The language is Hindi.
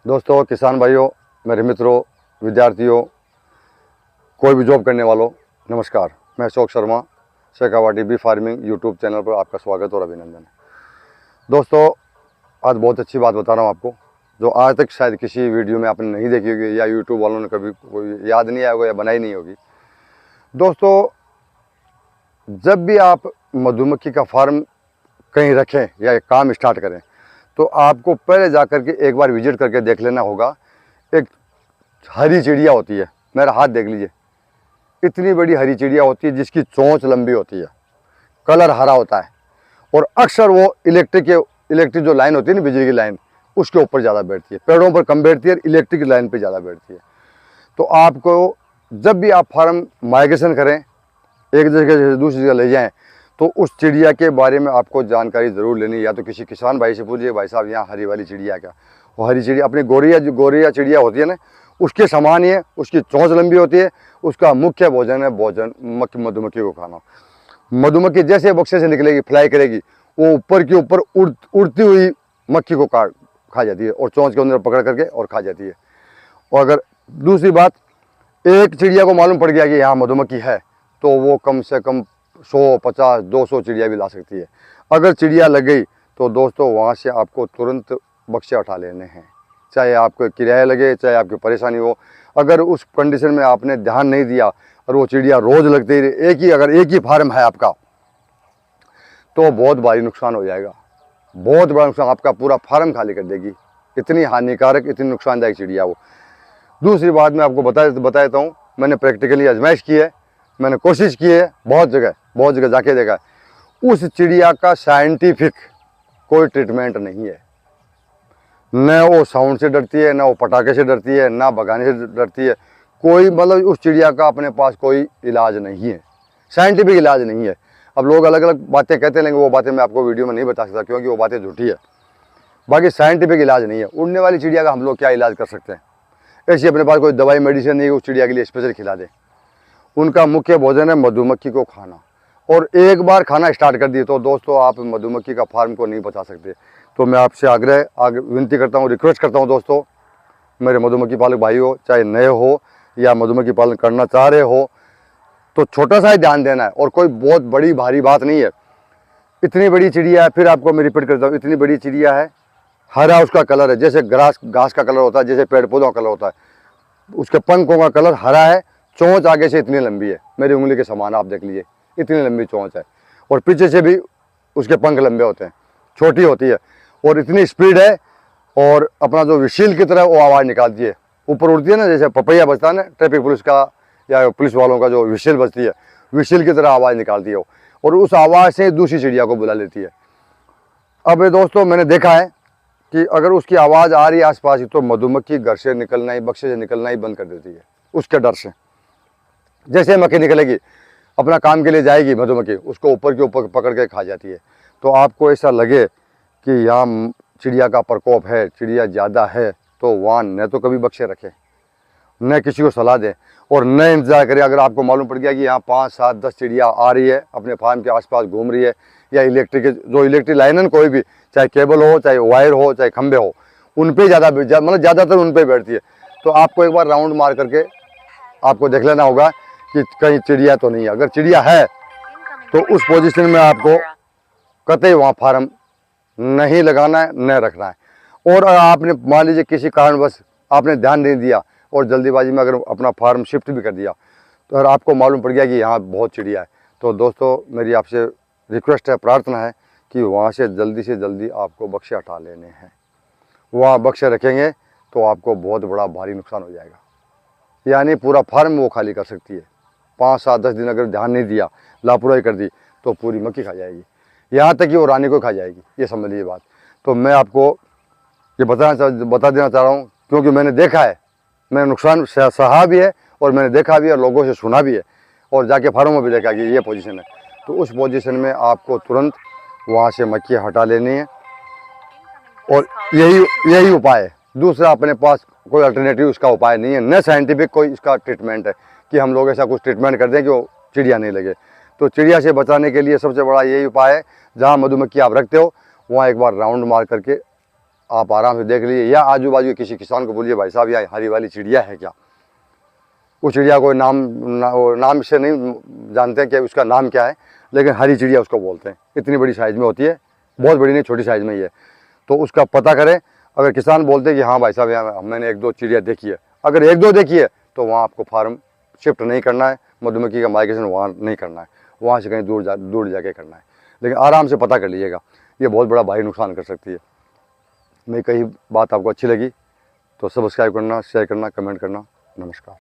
दोस्तों, किसान भाइयों, मेरे मित्रों, विद्यार्थियों, कोई भी जॉब करने वालों, नमस्कार। मैं Ashok Sharma, Shekhawati bee farming YouTube channel पर आपका स्वागत और अभिनंदन है। दोस्तों, आज बहुत अच्छी बात बता रहा हूँ आपको, जो आज तक शायद किसी वीडियो में आपने नहीं देखी होगी या यूट्यूब वालों ने कभी कोई याद नहीं आया होगा या बनाई नहीं होगी। दोस्तों, जब भी आप मधुमक्खी का फार्म कहीं रखें या एक काम स्टार्ट करें, तो आपको पहले जा कर के एक बार विजिट करके देख लेना होगा। एक हरी चिड़िया होती है, मेरा हाथ देख लीजिए, इतनी बड़ी हरी चिड़िया होती है जिसकी चोंच लंबी होती है, कलर हरा होता है, और अक्सर वो इलेक्ट्रिक जो लाइन होती है ना, बिजली की लाइन, उसके ऊपर ज़्यादा बैठती है। पेड़ों पर कम बैठती है, इलेक्ट्रिक लाइन पर ज़्यादा बैठती है। तो आपको जब भी आप फार्म माइग्रेशन करें, एक जगह से दूसरी जगह ले जाएं, तो उस चिड़िया के बारे में आपको जानकारी ज़रूर लेनी है। या तो किसी किसान भाई से पूछिए, भाई साहब यहाँ हरी वाली चिड़िया क्या? वो हरी चिड़िया अपनी गोरिया चिड़िया होती है ना, उसके समान ही है, उसकी चोंच लंबी होती है। उसका मुख्य भोजन है मधुमक्खी को खाना। मधुमक्खी जैसे बक्से से निकलेगी, फ्लाई करेगी, वो ऊपर के ऊपर उड़ती हुई मक्खी को खा जाती है और चोंच के अंदर पकड़ करके और खा जाती है। और अगर दूसरी बात, एक चिड़िया को मालूम पड़ गया कि यहाँ मधुमक्खी है, तो वो कम से कम 100, 50, 200 चिड़िया भी ला सकती है। अगर चिड़िया लग गई तो दोस्तों, वहाँ से आपको तुरंत बक्से उठा लेने हैं, चाहे आपको किराया लगे, चाहे आपकी परेशानी हो। अगर उस कंडीशन में आपने ध्यान नहीं दिया और वो चिड़िया रोज़ लगती रही, अगर एक ही फार्म है आपका, तो बहुत भारी नुकसान हो जाएगा, बहुत बड़ा नुकसान। आपका पूरा फार्म खाली कर देगी। इतनी हानिकारक, इतनी नुकसानदायक चिड़िया वो। दूसरी बात मैं आपको बता देता हूँ, मैंने प्रैक्टिकली आजमाइश की है, मैंने कोशिश की है, बहुत जगह जाके देखा है। उस चिड़िया का साइंटिफिक कोई ट्रीटमेंट नहीं है। न वो साउंड से डरती है, ना वो पटाखे से डरती है, ना भगाने से डरती है। कोई मतलब उस चिड़िया का अपने पास कोई इलाज नहीं है, साइंटिफिक इलाज नहीं है। अब लोग अलग अलग बातें कहते लेंगे, वो बातें मैं आपको वीडियो में नहीं बता सकता, क्योंकि वो बातें झूठी है। बाकी साइंटिफिक इलाज नहीं है। उड़ने वाली चिड़िया का हम लोग क्या इलाज कर सकते हैं? ऐसी अपने पास कोई दवाई मेडिसिन नहीं है उस चिड़िया के लिए स्पेशल खिला दे। उनका मुख्य भोजन है मधुमक्खी को खाना, और एक बार खाना स्टार्ट कर दिए तो दोस्तों, आप मधुमक्खी का फार्म को नहीं बचा सकते। तो मैं आपसे विनती करता हूँ, रिक्वेस्ट करता हूँ दोस्तों, मेरे मधुमक्खी पालक भाई हो, चाहे नए हो या मधुमक्खी पालन करना चाह रहे हो, तो छोटा सा ही ध्यान देना है, और कोई बहुत बड़ी भारी बात नहीं है। इतनी बड़ी चिड़िया है, फिर आपको मैं रिपीट करता हूँ, इतनी बड़ी चिड़िया है, हरा उसका कलर है, जैसे घास का कलर होता है, जैसे पेड़ पौधों का कलर होता है, उसके पंखों का कलर हरा है। चोंच आगे से इतनी लंबी है, मेरी उंगली के समान, आप देख लीजिए, इतनी लंबी चोंच है, और पीछे से भी उसके पंख लंबे होते हैं, छोटी होती है, और इतनी स्पीड है, और अपना जो विशील की तरह वो आवाज़ निकालती है, ऊपर उड़ती है ना, जैसे पपैया बजता है ना ट्रैफिक पुलिस का या पुलिस वालों का जो विशील बजती है, विशील की तरह आवाज़ निकालती है वो, और उस आवाज़ से दूसरी चिड़िया को बुला लेती है। अब दोस्तों, मैंने देखा है कि अगर उसकी आवाज़ आ रही है आसपास ही, तो मधुमक्खी घर से निकलना ही, बक्से से निकलना ही बंद कर देती है उसके डर से। जैसे मक्खी निकलेगी, अपना काम के लिए जाएगी, मधुमक्खी उसको ऊपर के ऊपर पकड़ के खा जाती है। तो आपको ऐसा लगे कि यहाँ चिड़िया का प्रकोप है, चिड़िया ज़्यादा है, तो वहाँ न तो कभी बक्से रखें, न किसी को सलाह दें, और न इंतज़ार करें। अगर आपको मालूम पड़ गया कि यहाँ 5, 7, 10 चिड़िया आ रही है, अपने फार्म के आसपास घूम रही है, या इलेक्ट्रिक लाइन है कोई भी, चाहे केबल हो, चाहे वायर हो, चाहे खंभे हो, उन पर ज़्यादातर उन पर बैठती है, तो आपको एक बार राउंड मार करके आपको देख लेना होगा कि कहीं चिड़िया तो नहीं है। अगर चिड़िया है तो उस पोजीशन में आपको कतई वहाँ फार्म नहीं लगाना है, न रखना है। और आपने मान लीजिए किसी कारणवश आपने ध्यान नहीं दिया और जल्दीबाजी में अगर अपना फार्म शिफ्ट भी कर दिया, तो अगर आपको मालूम पड़ गया कि यहाँ बहुत चिड़िया है, तो दोस्तों, मेरी आपसे रिक्वेस्ट है, प्रार्थना है कि वहाँ से जल्दी आपको बक्से हटा लेने हैं। वहाँ बक्से रखेंगे तो आपको बहुत बड़ा भारी नुकसान हो जाएगा, यानी पूरा फार्म वो खाली कर सकती है। 5, 7, 10 दिन अगर ध्यान नहीं दिया, लापरवाही कर दी, तो पूरी मक्खी खा जाएगी, यहाँ तक कि वो रानी को खा जाएगी। ये समझ लीजिए बात। तो मैं आपको ये बता देना चाह रहा हूँ, क्योंकि मैंने देखा है, मैंने नुकसान सहा भी है, और मैंने देखा भी है, और लोगों से सुना भी है, और जाके फार्मों में भी देखा कि ये पोजीशन है। तो उस पोजीशन में आपको तुरंत वहाँ से मक्खी हटा लेनी है, और यही उपाय है। दूसरा अपने पास कोई अल्टरनेटिव उसका उपाय नहीं है, न साइंटिफिक कोई इसका ट्रीटमेंट है कि हम लोग ऐसा कुछ ट्रीटमेंट कर दें कि वो चिड़िया नहीं लगे। तो चिड़िया से बचाने के लिए सबसे बड़ा यही उपाय है, जहाँ मधुमक्खी आप रखते हो वहाँ एक बार राउंड मार करके आप आराम से देख लीजिए, या आजू बाजू किसी किसान को बोलिए भाई साहब यहाँ हरी वाली चिड़िया है क्या। उस चिड़िया को नाम से नहीं जानते हैं कि उसका नाम क्या है, लेकिन हरी चिड़िया उसको बोलते हैं। इतनी बड़ी साइज़ में होती है, बहुत बड़ी नहीं, छोटी साइज़ में ही है। तो उसका पता करें। अगर किसान बोलते हैं कि हाँ भाई साहब यहाँ मैंने 1-2 चिड़िया देखी है, अगर 1-2 देखी है तो वहाँ आपको फार्म शिफ्ट नहीं करना है, मधुमक्खी का माइग्रेशन वहाँ नहीं करना है, वहाँ से कहीं दूर जाके करना है। लेकिन आराम से पता कर लीजिएगा, ये बहुत बड़ा भारी नुकसान कर सकती है। मेरी कही बात आपको अच्छी लगी तो सब्सक्राइब करना, शेयर करना, कमेंट करना। नमस्कार।